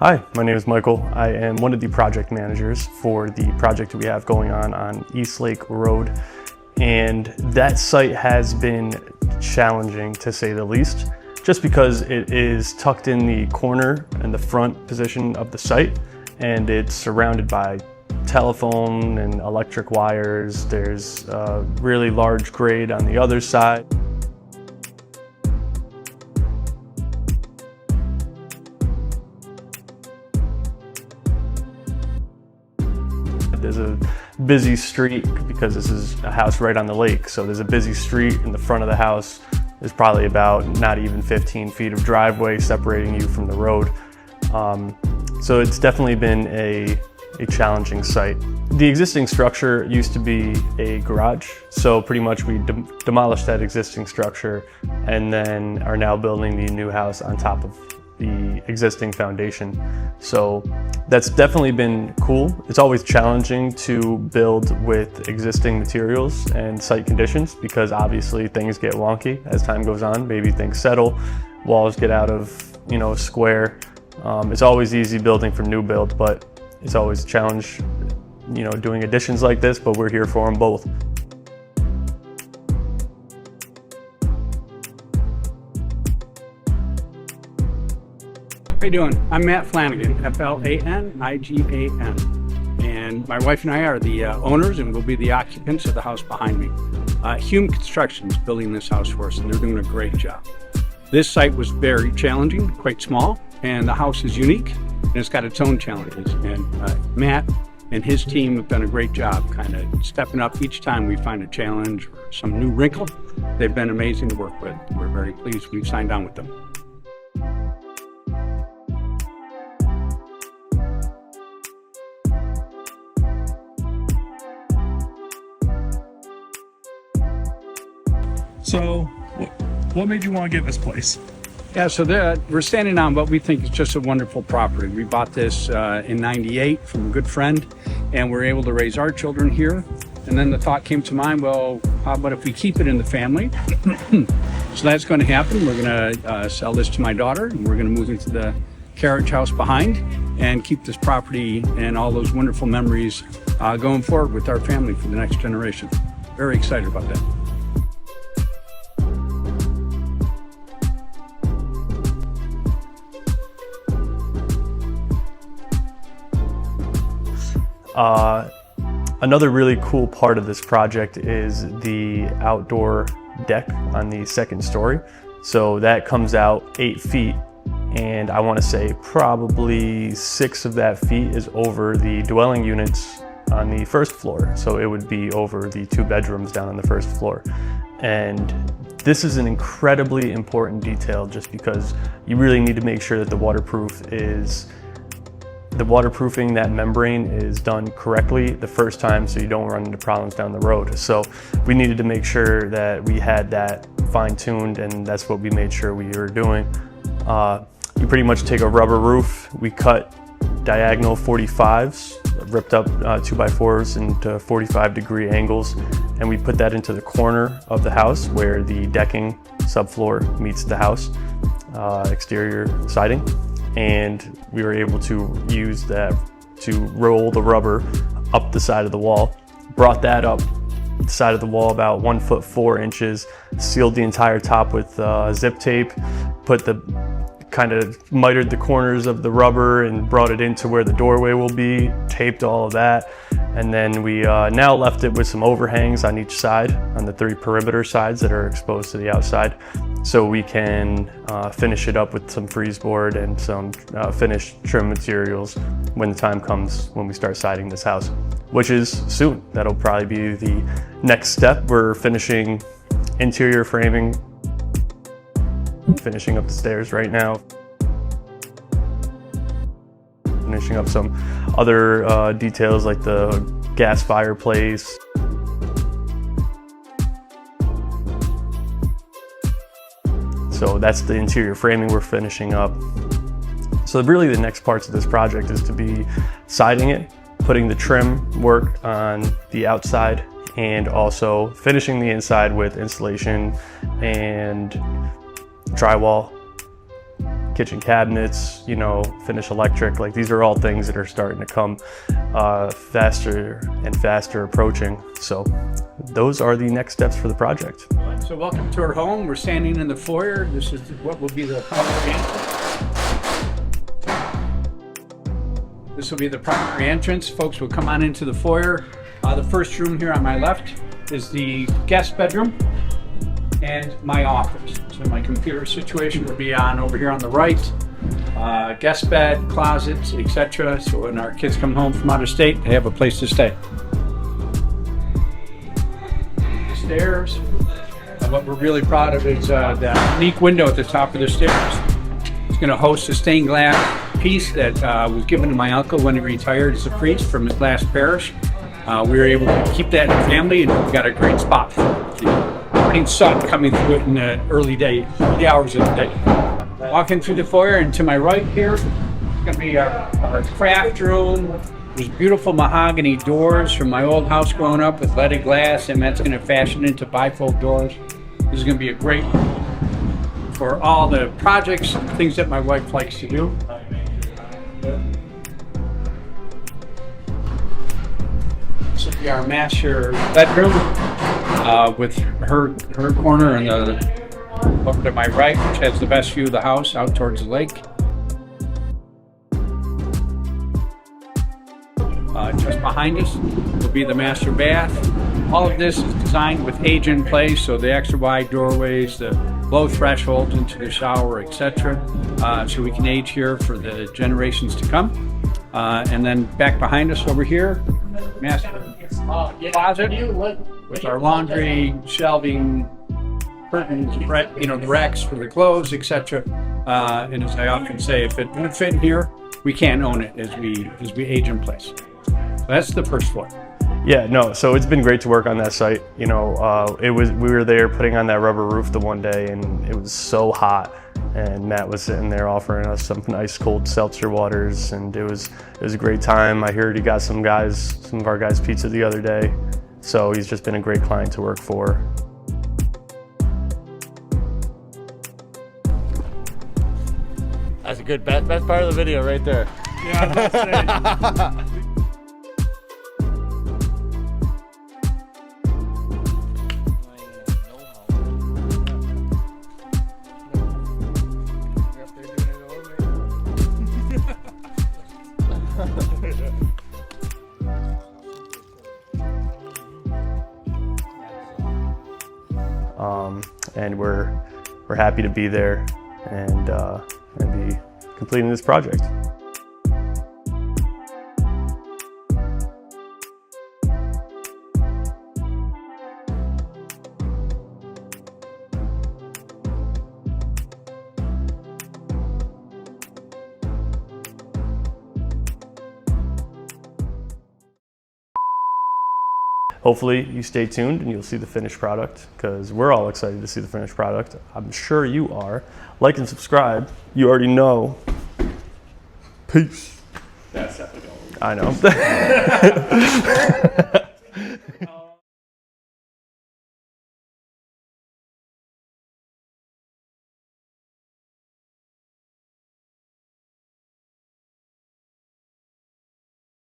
Hi, my name is Michael. I am one of the project managers for the project we have going on East Lake Road. And that site has been challenging, to say the least, just because it is tucked in the corner and the front position of the site, and it's surrounded by telephone and electric wires. There's a really large grade on the other side. There's a busy street because this is a house right on the lake. So there's a busy street in the front of the house. There's probably about not even 15 feet of driveway separating you from the road. So it's definitely been a challenging site. The existing structure used to be a garage. So pretty much we demolished that existing structure and then are now building the new house on top of the existing foundation. So that's definitely been cool. It's always challenging to build with existing materials and site conditions because obviously things get wonky as time goes on. Maybe things settle, walls get out of square. It's always easy building from new build, but it's always a challenge doing additions like this, but we're here for them both. How you doing? I'm Matt Flanagan, Flanigan, and my wife and I are the owners and will be the occupants of the house behind me. Hume Construction is building this house for us and they're doing a great job. This site was very challenging, quite small, and the house is unique and it's got its own challenges. And Matt and his team have done a great job kind of stepping up each time we find a challenge or some new wrinkle. They've been amazing to work with. We're very pleased we've signed on with them. So, what made you want to get this place? Yeah, so we're standing on what we think is just a wonderful property. We bought this in '98 from a good friend, and we're able to raise our children here. And then the thought came to mind, well, how about if we keep it in the family? So that's going to happen. We're going to sell this to my daughter, and we're going to move into the carriage house behind and keep this property and all those wonderful memories going forward with our family for the next generation. Very excited about that. Another really cool part of this project is the outdoor deck on the second story. So that comes out 8 feet, and I want to say probably 6 of that feet is over the dwelling units on the first floor. So it would be over the 2 bedrooms down on the first floor. And this is an incredibly important detail just because you really need to make sure that the waterproofing that membrane is done correctly the first time so you don't run into problems down the road. So we needed to make sure that we had that fine-tuned, and that's what we made sure we were doing. You pretty much take a rubber roof, we cut diagonal 45s, ripped up 2x4s into 45-degree angles, and we put that into the corner of the house where the decking subfloor meets the house, exterior siding. And we were able to use that to roll the rubber up the side of the wall. Brought that up the side of the wall about 1 foot 4 inches, sealed the entire top with zip tape, kind of mitered the corners of the rubber and brought it into where the doorway will be, taped all of that. And then we now left it with some overhangs on each side, on the 3 perimeter sides that are exposed to the outside. So we can finish it up with some freeze board and some finished trim materials when the time comes when we start siding this house. which is soon. That'll probably be the next step. We're finishing interior framing, finishing up the stairs right now, finishing up some other details like the gas fireplace. So that's the interior framing we're finishing up. So really the next parts of this project is to be siding it, putting the trim work on the outside, and also finishing the inside with insulation and drywall, kitchen cabinets, you know, finish electric. Like, these are all things that are starting to come faster and faster approaching. So those are the next steps for the project. So welcome to our home. We're standing in the foyer. This is what will be the primary entrance. This will be the primary entrance. Folks will come on into the foyer. The first room here on my left is the guest bedroom and my office. So my computer situation will be on over here on the right. Guest bed, closets, etc. So when our kids come home from out of state, they have a place to stay. The stairs. What we're really proud of is that unique window at the top of the stairs. It's going to host a stained glass piece that was given to my uncle when he retired as a priest from his last parish. We were able to keep that in the family, and we got a great spot for it. The morning sun coming through it in the early day, the hours of the day. Walking through the foyer, and to my right here, it's going to be our craft room. There's beautiful mahogany doors from my old house growing up with leaded glass, and that's going to fashion into bifold doors. This is going to be a great for all the projects, things that my wife likes to do. This will be our master bedroom with her corner and the over to my right, which has the best view of the house out towards the lake. Just behind us will be the master bath. All of this is designed with age in place, so the extra wide doorways, the low thresholds into the shower, etc. So we can age here for the generations to come. And then back behind us over here, master closet with our laundry, shelving, curtains, you know, the racks for the clothes, etc. And as I often say, if it won't fit in here, we can't own it as we age in place. So that's the first floor. Yeah, no, so it's been great to work on that site. You know, we were there putting on that rubber roof the one day, and it was so hot, and Matt was sitting there offering us some nice cold seltzer waters, and it was a great time. I heard he got some of our guys pizza the other day, so he's just been a great client to work for. That's a good best part of the video right there. Yeah, And we're happy to be there and be completing this project. Hopefully you stay tuned and you'll see the finished product, because we're all excited to see the finished product. I'm sure you are. Like and subscribe. You already know. Peace. that's definitely going. I know.